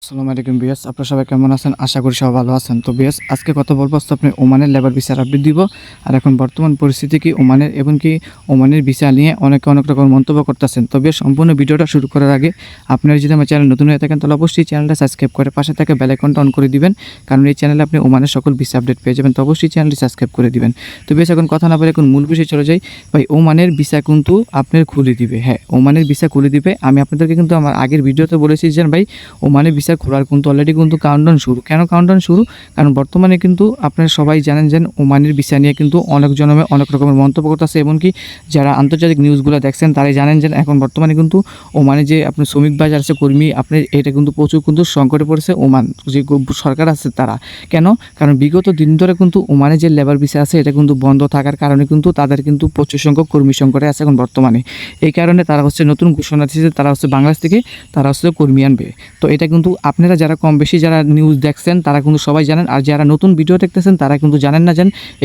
আসসালামু আলাইকুম বিয়াস, আপনারা সবাই কেমন আছেন? আশা করি সবাই ভালো আছেন। তো বিয়াস, আজকে কথা বলবো আপনি ওমানের লেবার ভিসার আপডেট দিব। আর এখন বর্তমান পরিস্থিতি কি ওমানের, এবং কি ওমানের ভিসা নিয়ে অনেকে অনেক রকম মন্তব্য করতেছেন। তো বিয়াস, সম্পূর্ণ ভিডিওটা শুরু করার আগে আপনারা যদি আমার চ্যানেল নতুন হয়ে থাকেন তাহলে অবশ্যই চ্যানেলটা সাবস্ক্রাইব করে পাশে থাকা বেল আইকনটা অন করে দিবেন, কারণ এই চ্যানেলে আপনি ওমানের সকল ভিসা আপডেট পেয়ে যাবেন। তো অবশ্যই চ্যানেলটি সাবস্ক্রাইব করে দিবেন। তো বিয়াস, এখন কথা না বলে এখন মূল বিষয়ে চলে যাই। ভাই, ওমানের ভিসা কিন্তু আপনার খুলে দিবে। হ্যাঁ, ওমানের ভিসা খুলে দিবে। আমি আপনাদেরকে কিন্তু আমার আগের ভিডিওতে বলেছি যে ভাই, ওমানের ভিসা খোলার কিন্তু অলরেডি কিন্তু কাউন্টডাউন শুরু। কেন কাউন্টডাউন শুরু? কারণ বর্তমানে কিন্তু আপনারা সবাই জানেন যে ওমানের ভিসা নিয়ে কিন্তু অনেক জনমে অনেক রকমের মন্তব্য করতেছে, এমনকি যারা আন্তর্জাতিক নিউজগুলো দেখছেন তারাই জানেন যে এখন বর্তমানে কিন্তু ওমানে যে আপনার শ্রমিক বাজার আছে, কর্মী, আপনি এটা কিন্তু প্রচুর কিন্তু সংকটে পড়েছে ওমান যে সরকার আছে তারা। কেন? কারণ বিগত দিন ধরে কিন্তু ওমানে যে লেবার ভিসা আছে এটা কিন্তু বন্ধ থাকার কারণে কিন্তু তাদের কিন্তু প্রচুর সংখ্যক কর্মী সংকটে আছে এখন বর্তমানে। এই কারণে তারা নতুন ঘোষণা দিচ্ছে যে তারা বাংলাদেশ থেকে তারা কর্মী আনবে। তো এটা কিন্তু আপনারা যারা কম বেশি যারা নিউজ দেখছেন তারা কিন্তু সবাই জানেন, আর যারা নতুন ভিডিও দেখতেছেন তারা কিন্তু জানেন না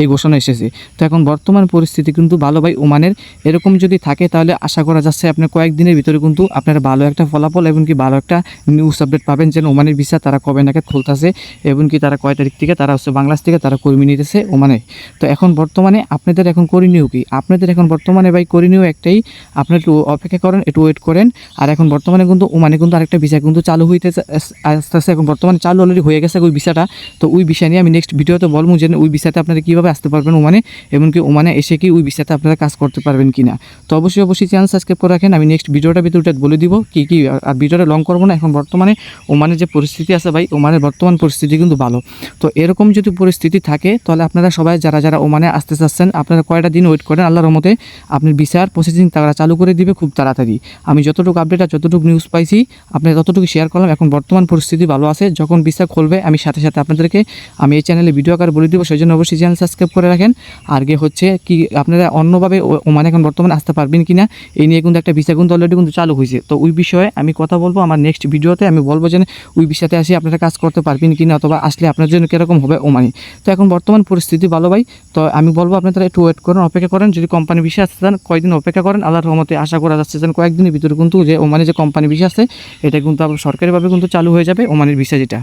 এই ঘোষণা এসেছে। তো এখন বর্তমান পরিস্থিতি কিন্তু ভালো ভাই ওমানের। এরকম যদি থাকে তাহলে আশা করা যাচ্ছে আপনার কয়েকদিনের ভিতরে কিন্তু আপনারা ভালো একটা ফলাফল এবং কি ভালো একটা নিউজ আপডেট পাবেন যে ওমানের ভিসা তারা কবে নাগাদ খুলতেছে, এবং কি তারা কয় তারিখ থেকে তারা বাংলাদেশ থেকে তারা কর্মী নিতেছে ওমানে। তো এখন বর্তমানে আপনাদের এখন করণীয় কি? আপনাদের এখন বর্তমানে ভাই করণীয় একটাই, আপনারা একটু অপেক্ষা করেন, একটু ওয়েট করেন। আর এখন বর্তমানে কিন্তু ওমানে কিন্তু আরেকটা ভিসা কিন্তু চালু হইতে আস্তে আস্তে এখন বর্তমানে চালু অলরেডি হয়ে গেছে ওই ভিসাটা। তো ওই ভিসা নিয়ে আমি নেক্সট ভিডিওতে বলবো যে ওই ভিসাতে আপনারা কীভাবে আসতে পারবেন ওমানে, এমনকি ওমানে এসে কি ওই ভিসাতে আপনারা কাজ করতে পারবেন কি না। তো অবশ্যই চ্যানেল সাবস্ক্রাইব করে রাখেন। আমি নেক্সট ভিডিওটা ভিতরে বলে দিব কি কি, আর ভিডিওটা লং করবো না। এখন বর্তমানে ওমানের যে পরিস্থিতি আছে ভাই, ওমানের বর্তমান পরিস্থিতি কিন্তু ভালো। তো এরকম যদি পরিস্থিতি থাকে তাহলে আপনারা সবাই যারা যারা ওমানে আসতে চাচ্ছেন আপনারা কয়টা দিন ওয়েট করেন, আল্লাহর রহমতে আপনার ভিসার প্রসেসিং তারা চালু করে দিবে খুব তাড়াতাড়ি। আমি যতটুকু আপডেট আর যতটুকু নিউজ পাইছি আপনার ততটুকু শেয়ার করলাম। এখন বর্তমান পরিস্থিতি ভালো আছে, যখন ভিসা খুলবে আমি সাথে সাথে আপনাদেরকে আমি এই চ্যানেলে ভিডিও আকারে বলে দিব। সেই জন্য অবশ্যই চ্যানেল সাবস্ক্রাইব করে রাখেন। আর হচ্ছে কি, আপনারা অন্যভাবে ওমানে এখন বর্তমানে আসতে পারবেন কি না এই নিয়ে কিন্তু একটা ভিসা কিন্তু অলরেডি কিন্তু চালু হয়েছে। তো ওই বিষয়ে আমি কথা বলবো আমার নেক্সট ভিডিওতে। আমি বলবো যে ওই ভিসাতে আসি আপনারা কাজ করতে পারবেন কি না, অথবা আসলে আপনার জন্য কীরকম হবে ওমানে। তো এখন বর্তমান পরিস্থিতি ভালো ভাই। তো আমি বলবো আপনারা একটু ওয়েট করেন, অপেক্ষা করেন। যদি কোম্পানি ভিসা আসতে চান কয়েকদিন অপেক্ষা করেন, আল্লাহর রহমতে আশা করা যাচ্ছে যে কয়েকদিনের ভিতরে কিন্তু যে ওমানে যে কোম্পানি ভিসা আছে এটা কিন্তু সরকারিভাবে কিন্তু চালু হয়ে যাবে ওমানের ভিসা যেটা।